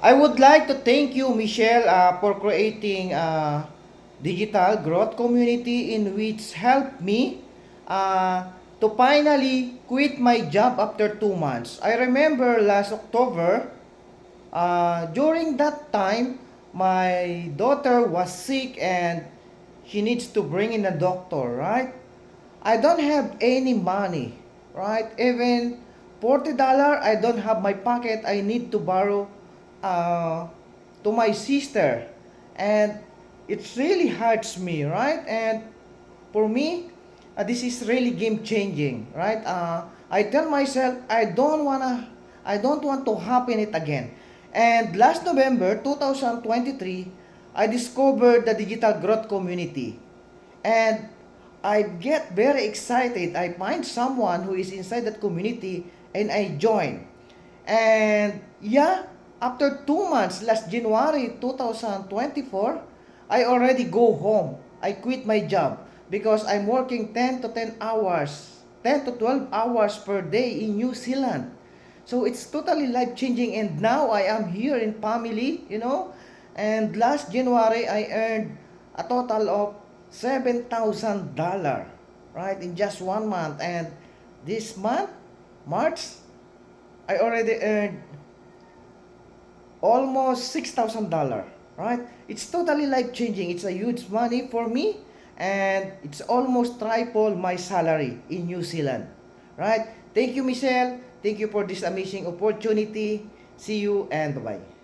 I would like to thank you, Michelle, for creating a digital growth community in which helped me to finally quit my job after 2 months. I remember last October, during that time, my daughter was sick and she needs to bring in a doctor, right? I don't have any money, right? Even $40, I don't have my pocket. I need to borrow uh, to my sister. And it really hurts me, right? And for me, this is really game changing, right? I tell myself I don't want to happen it again. And last November 2023, I discovered the digital growth community. And I get very excited. I find someone who is inside that community and I join. And yeah, after 2 months, last January 2024, I already go home. I quit my job because I'm working 10 to 10 hours, 10 to 12 hours per day in New Zealand. So it's totally life changing, and now I am here in family. And last January I earned a total of $7,000, right, in just 1 month. And this month, March, I already earned almost $6,000, right? It's totally life changing. It's a huge money for me, and it's almost triple my salary in New Zealand, right? Thank you, Michelle. Thank you for this amazing opportunity. See you and bye-bye.